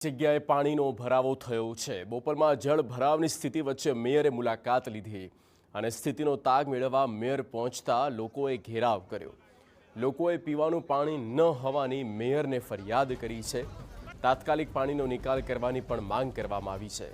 જગ્યાએ પાણીનો ભરાવો થયો છે। બોપલમાં જળ ભરાવની સ્થિતિ વચ્ચે મેયરે મુલાકાત લીધી અને સ્થિતિનો તાગ મેળવવા મેયર પહોંચતા લોકોએ ઘેરાવ કર્યો। લોકોએ પીવાનું પાણી ન હોવાની મેયરને ફરિયાદ કરી છે। તાત્કાલિક પાણીનો નિકાલ કરવાની પણ માંગ કરવામાં આવી છે।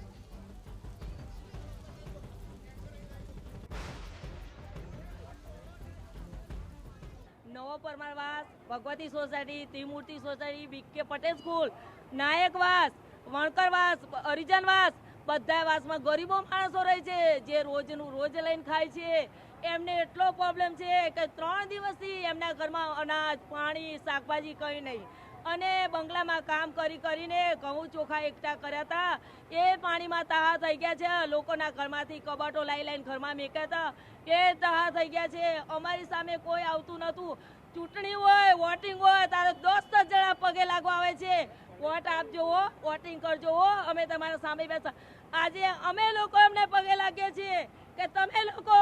નવો પરમારવાસ, ભગવતી સોસાયટી, ત્રિમૂર્તિ સોસાયટી, બીકે પટેલ સ્કૂલ, નાયકવાસ, વણકરવાસ, હરિજનવાસ, બધા વાસમાં ગરીબો માણસો રહે છે જે રોજ લઈને ખાય છે। એમને એટલો પ્રોબ્લેમ છે કે 3 દિવસથી એમના ઘરમાં અનાજ, પાણી, શાકભાજી કંઈ નહીં અને બંગલામાં કામ કરીને ઘઉં ચોખા એકઠા કર્યા હતા। એ પાણીમાં તહાર થઈ ગયા છે। લોકોના ઘરમાંથી કબાટો લાવીને ઘરમાં મેક્યા હતા, એ તહાર થઈ ગયા છે। અમારી સામે કોઈ આવતું નહોતું। ચૂંટણી હોય, વોટિંગ હોય તારે 10 જણા પગે લાગવા આવે છે। વોટ આપજો, વોટિંગ કરજો, અમે તમારા સામે બેસા। આજે અમે લોકો એમને પગે લાગીએ છીએ કે તમે લોકો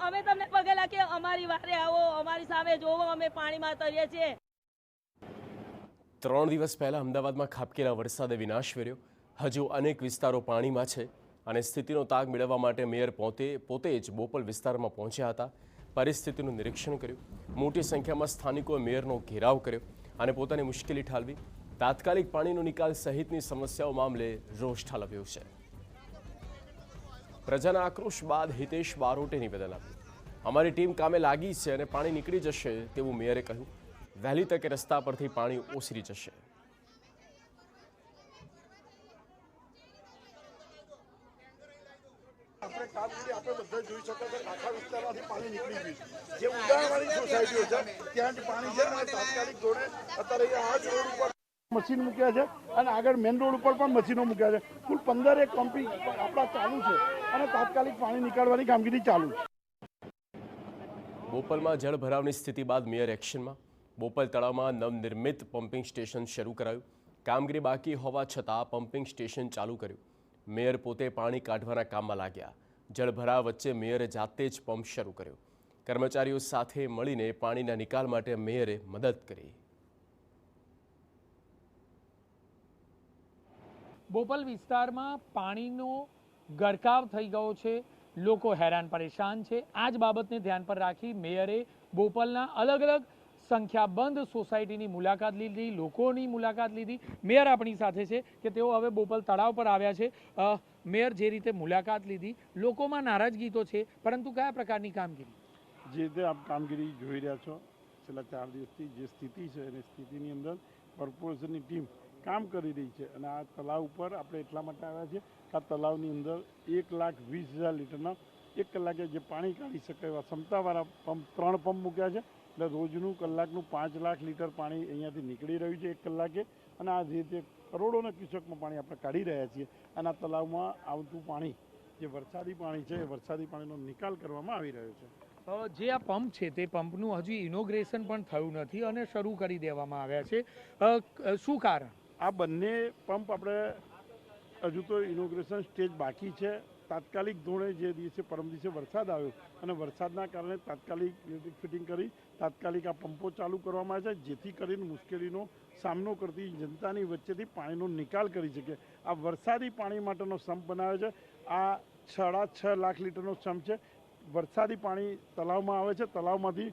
અમે તમને પગે લાગીએ, અમારી વારે આવો, અમારી સામે જોવો, અમે પાણીમાં તરીએ છીએ। 3 દિવસ પહેલા અમદાવાદમાં ખાબકેલા વરસાદે વિનાશ વેર્યો। હજુ અનેક વિસ્તારો પાણીમાં છે અને સ્થિતિનો તાગ મેળવવા માટે મેયર પોતે જ બોપલ વિસ્તારમાં પહોંચ્યા હતા। પરિસ્થિતિનું નિરીક્ષણ કર્યું। મોટી સંખ્યામાં સ્થાનિકોએ મેયરનો ઘેરાવ કર્યો અને પોતાની મુશ્કેલી ઠાલવી। તાત્કાલિક પાણીનો નિકાલ સહિતની સમસ્યાઓ મામલે રોષ ઠાલવ્યો છે। પ્રજાના આક્રોશ બાદ હિતેશ બારોટે નિવેદન આપ્યું। અમારી ટીમ કામે લાગી છે અને પાણી નીકળી જશે તેવું મેયરે કહ્યું। વહેલી તકે રસ્તા પરથી પાણી ઓસરી જશે। આપણે કામગીરી આપણે બધા જોઈ શકો છો। આખા વિસ્તારમાંથી પાણી નીકળી ગયું। જે ઉડાણવાળી સોસાયટીઓ છે ત્યાં જ પાણી છે અને તાત્કાલિક ધોરણે અત્યારે આ જ રોડ ઉપર મશીન મૂક્યા છે અને આગળ મેઇન રોડ ઉપર પણ મશીનો મૂક્યા છે। કુલ 15 પંપી આપણા ચાલુ છે અને તાત્કાલિક પાણી નીકાળવાની કામગીરી ચાલુ છે। બોપલમાં જળ ભરાવની સ્થિતિ બાદ મેયર એક્શનમાં। બોપલ તળાવમાં નવનિર્મિત પમ્પિંગ સ્ટેશન શરૂ કરાયું। કામગીરી બાકી હોવા છતાં પમ્પિંગ સ્ટેશન ચાલુ કર્યું। મેયર પોતે પાણી કાઢવાના કામમાં લાગ્યા। જળભરાવ વચ્ચે મેયરે જાતે જ પંપ શરૂ કર્યો। કર્મચારીઓ સાથે મળીને પાણીના નિકાલ માટે મેયરે મદદ કરી। બોપલ વિસ્તારમાં પાણીનો ગરકાવ થઈ ગયો છે। લોકો હેરાન પરેશાન છે। આ જ બાબતને ધ્યાન પર રાખી મેયરે બોપલના અલગ અલગ સંખ્યાબંધ સોસાયટીની મુલાકાત લીધી, લોકોની મુલાકાત લીધી। મેયર આપણી સાથે છે કે તેઓ હવે બોપલ તળાવ પર આવ્યા છે। મેયર જે રીતે મુલાકાત લીધી, લોકોમાં નારાજગી તો છે, પરંતુ કયા પ્રકારની કામગીરી? જે રીતે આપ કામગીરી જોઈ રહ્યા છો છેલ્લા 4 દિવસથી જે સ્થિતિ છે અને સ્થિતિની અંદર કોર્પોરેશનની ટીમ કામ કરી રહી છે અને આ તળાવ ઉપર આપણે એટલા માટે આવ્યા છીએ કે આ તળાવની અંદર 1,20,000 લીટરના 1 કલાકે જે પાણી કાઢી શકે એવા ક્ષમતાવાળા પંપ 3 પંપ મૂક્યા છે। એટલે રોજનું કલાકનું 5 લાખ લીટર પાણી અહીંયાથી નીકળી રહ્યું છે 1 કલાકે અને આ જે રીતે કરોડોના ક્યુસેકમાં પાણી આપણે કાઢી રહ્યા છીએ અને આ તળાવમાં આવતું પાણી જે વરસાદી પાણી છે એ વરસાદી પાણીનો નિકાલ કરવામાં આવી રહ્યો છે। જે આ પંપ છે તે પંપનું હજી ઇનોગ્રેશન પણ થયું નથી અને શરૂ કરી દેવામાં આવ્યા છે। શું કારણ? આ બંને પંપ આપણે હજુ તો ઇનોગ્રેશન સ્ટેજ બાકી છે। તાત્કાલિક ધોરણે જે દિવસે પરમ દિવસે વરસાદ આવ્યો અને વરસાદના કારણે તાત્કાલિક ઇલેક્ટ્રિક ફિટિંગ કરી તાત્કાલિક આ પંપો ચાલુ કરવામાં આવે છે જેથી કરીને મુશ્કેલીનો સામનો કરતી જનતાની વચ્ચેથી પાણીનો નિકાલ કરી શકે। આ વરસાદી પાણી માટેનો સંપ બનાવ્યો છે। આ 6.5 લાખ લીટરનો સંપ છે। વરસાદી પાણી તળાવમાં આવે છે, તળાવમાંથી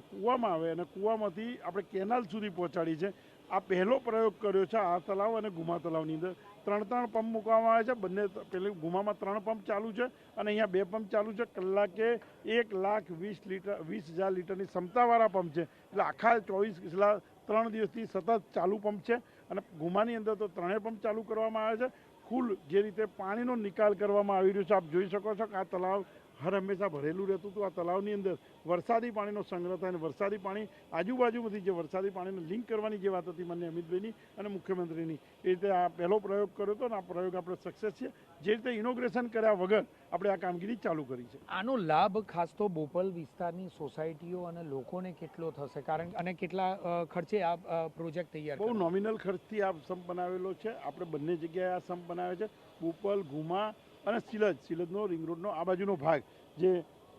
કૂવામાં આવે અને કૂવામાંથી આપણે કેનાલ સુધી પહોંચાડી છે। આ પહેલો પ્રયોગ કર્યો છે આ તળાવ અને ગુમા તળાવની અંદર 3 પંપ મૂકવામાં આવે છે। બંને પેલી ગુમામાં 3 પંપ ચાલુ છે અને અહીંયા 2 પંપ ચાલુ છે। કલાકે 1,20,000 લીટરની ક્ષમતાવાળા પંપ છે। એટલે આખા 3 દિવસથી સતત ચાલુ પંપ છે અને ગુમાની અંદર તો 3 પંપ ચાલુ કરવામાં આવે છે। કુલ જે રીતે પાણીનો નિકાલ કરવામાં આવી રહ્યો છે આપ જોઈ શકો છો કે આ તળાવ હર હંમેશા ભરેલું રહેતું હતું। આ તળાવની અંદર વરસાદી પાણીનો સંગ્રહ થાય અને વરસાદી પાણી આજુબાજુમાંથી જે વરસાદી પાણીને લિંક કરવાની જે વાત હતી માનનીય અમિતભાઈની અને મુખ્યમંત્રીની એ રીતે આ પહેલો પ્રયોગ કર્યો હતો અને આ પ્રયોગ આપણે સક્સેસ છે। જે રીતે ઇનોગ્રેશન કર્યા વગર આપણે આ કામગીરી ચાલુ કરી છે। આનો લાભ ખાસ તો બોપલ વિસ્તારની સોસાયટીઓ અને લોકોને કેટલો થશે અને કેટલા ખર્ચે આ પ્રોજેક્ટ તૈયાર? બહુ નોમિનલ ખર્ચથી આ સંપ બનાવેલો છે। આપણે બંને જગ્યાએ આ સંપ બનાવ્યો છે। બોપલ, ગુમા અને સિલજનો રિંગ રોડનો આ બાજુનો ભાગ જે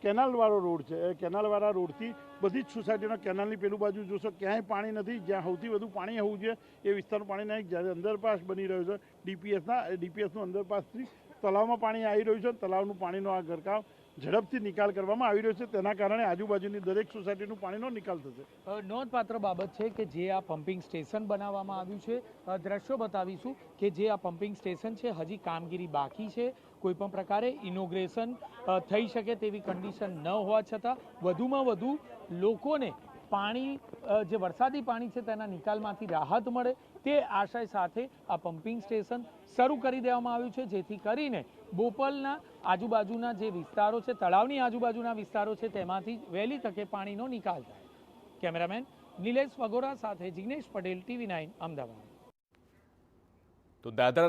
કેનાલવાળો રોડ છે એ કેનાલવાળા રોડથી બધી જ સોસાયટીના કેનાલની પેલું બાજુ જોશો ક્યાંય પાણી નથી. જ્યાં સૌથી વધુ પાણી હોવું જોઈએ એ વિસ્તારનું પાણી નહીં. જ્યારે અંડરપાસ બની રહ્યો છે ડીપીએસનું અંડરપાસથી તળાવમાં પાણી આવી રહ્યું છે. તળાવનું પાણીનો આ ગરકાવ ઝડપથી નિકાલ કરવામાં આવી રહ્યો છે. તેના કારણે આજુબાજુની દરેક સોસાયટીનું પાણીનો નિકાલ થશે. નોંધપાત્ર બાબત છે કે જે આ પમ્પિંગ સ્ટેશન બનાવવામાં આવ્યું છે, દ્રશ્યો બતાવીશું કે જે આ પમ્પિંગ સ્ટેશન છે હજી કામગીરી બાકી છે. કોઈ પણ પ્રકારે ઇનોગ્રેશન થઈ શકે તેવી કન્ડિશન ન હોવા છતાં વધુમાં વધુ લોકોને પાણી જે વરસાદી પાણી છે તેના નિકાલમાંથી રાહત મળે તે આશય સાથે આ પમ્પિંગ સ્ટેશન શરૂ કરી દેવામાં આવ્યું છે, જેથી કરીને બોપલના આજુબાજુના જે વિસ્તારો છે, તળાવની આજુબાજુના વિસ્તારો છે, તેમાંથી વહેલી તકે પાણીનો નિકાલ થાય. કેમેરામેન નિલેશ વગોરા સાથે જિગ્નેશ પટેલ, TV9 અમદાવાદ. તો દાદરા